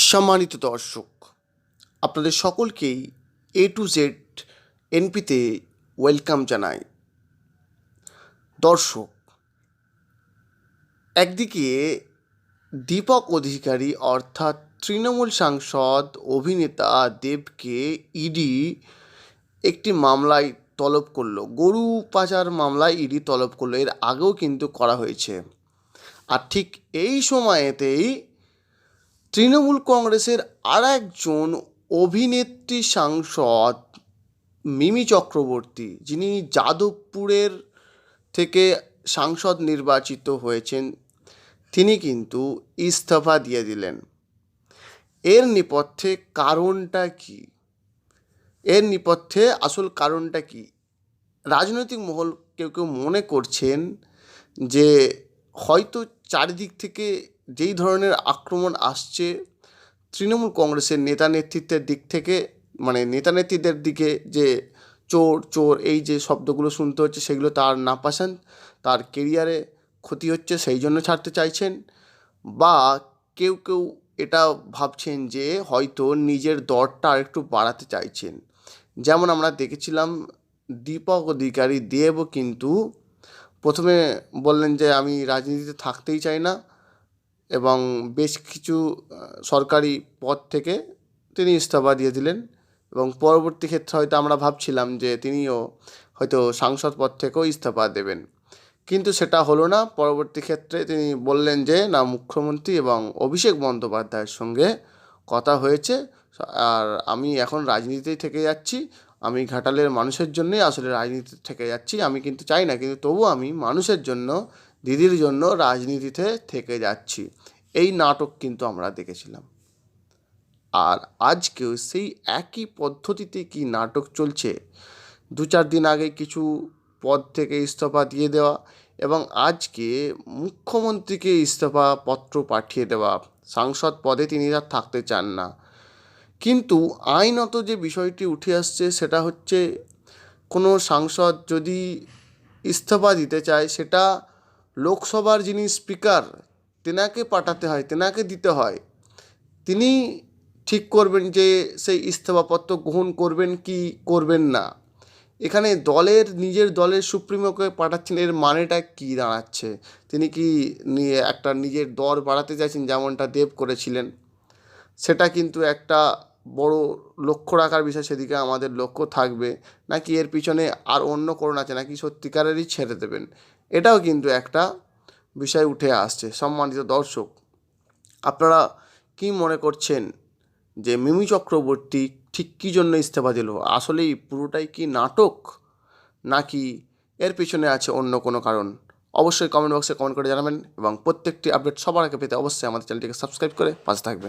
সম্মানিত দর্শক, আপনাদের সকলকেই A to Z এনপিতে ওয়েলকাম জানাই। দর্শক, একদিকে দীপক অধিকারী অর্থাৎ তৃণমূল সাংসদ অভিনেতা দেবকে ইডি একটি মামলায় তলব করলো, গরু পাচার মামলায় ইডি তলব করলো। এর আগেও কিন্তু করা হয়েছে। আর ঠিক এই সময়েতেই তৃণমূল কংগ্রেসের আর একজন অভিনেত্রী সাংসদ মিমি চক্রবর্তী, যিনি যাদবপুরের থেকে সাংসদ নির্বাচিত হয়েছেন, তিনি কিন্তু ইস্তফা দিয়ে দিলেন। এর নেপথ্যে কারণটা কি? এর নেপথ্যে আসল কারণটা কি? রাজনৈতিক মহল কেউ কেউ মনে করছেন যে হয়তো চারিদিক থেকে যেই ধরনের আক্রমণ আসছে তৃণমূল কংগ্রেসের নেতা নেতৃত্বের দিক থেকে, মানে নেতা নেত্রীদের দিকে, যে চোর চোর এই যে শব্দগুলো শুনতে হচ্ছে, সেগুলো তার নাপাসান, তার কেরিয়ারে ক্ষতি হচ্ছে, সেই জন্য ছাড়তে চাইছেন। বা কেউ কেউ এটা ভাবছেন যে হয়তো নিজের দরটা আর একটু বাড়াতে চাইছেন। যেমন আমরা দেখেছিলাম দীপক অধিকারী দেবও কিন্তু প্রথমে বললেন যে আমি রাজনীতিতে থাকতেই চাই না, এবং বেশ কিছু সরকারি পদ থেকে তিনি ইস্তফা দিয়ে দিলেন। এবং পরবর্তী ক্ষেত্রে হয়তো আমরা ভাবছিলাম যে তিনিও হয়তো সাংসদ পদ থেকেও ইস্তফা দেবেন, কিন্তু সেটা হলো না। পরবর্তী ক্ষেত্রে তিনি বললেন যে না, মুখ্যমন্ত্রী এবং অভিষেক বন্দ্যোপাধ্যায়ের সঙ্গে কথা হয়েছে, আর আমি এখন রাজনীতিতেই থেকে যাচ্ছি। আমি ঘাটালের মানুষের জন্যই আসলে রাজনীতি থেকে যাচ্ছি। আমি কিন্তু চাই না, কিন্তু তবু আমি মানুষের জন্য, দিদির জন্য রাজনীতিতে থেকে যাচ্ছি। এই নাটক কিন্তু আমরা দেখেছিলাম। আর আজকেও সেই একই পদ্ধতিতে কি নাটক চলছে। 2-4 দিন আগে কিছু পদ থেকে ইস্তফা দিয়ে দেওয়া, এবং আজকে মুখ্যমন্ত্রীকে ইস্তফা পত্র পাঠিয়ে দেওয়া। সাংসদ পদে তিনি আর থাকতে চান না। কিন্তু আইনত যে বিষয়টি উঠে আসছে সেটা হচ্ছে, কোনো সাংসদ যদি ইস্তফা দিতে চায়, সেটা লোকসভার যিনি স্পিকার তেনাকে পাঠাতে হয়, তেনাকে দিতে হয়। তিনি ঠিক করবেন যে সেই ইস্তফাপত্র গ্রহণ করবেন কি করবেন না। এখানে নিজের দলের সুপ্রিমোকে পাঠাচ্ছেন, এর মানেটা কী দাঁড়াচ্ছে? তিনি কি একটা নিজের দর বাড়াতে চাইছেন, যেমনটা দেব করেছিলেন? সেটা কিন্তু একটা বড় লক্ষ্য রাখার বিষয়, সেদিকে আমাদের লক্ষ্য থাকবে। নাকি এর পিছনে আর অন্য কারণ আছে, নাকি সত্যিকারেরই ছেড়ে দেবেন? এটাও কিন্তু একটা বিষয় উঠে আসছে। সম্মানিত দর্শক, আপনারা কি মনে করছেন যে মিমি চক্রবর্তী ঠিক কী জন্য ইস্তফা দিল? আসলেই পুরোটাই কি নাটক, নাকি এর পিছনে আছে অন্য কোনো কারণ? অবশ্যই কমেন্ট বক্সে কমেন্ট করে জানাবেন, এবং প্রত্যেকটি আপডেট সবার আগে পেতে অবশ্যই আমাদের চ্যানেলটিকে সাবস্ক্রাইব করে পাশে থাকবেন।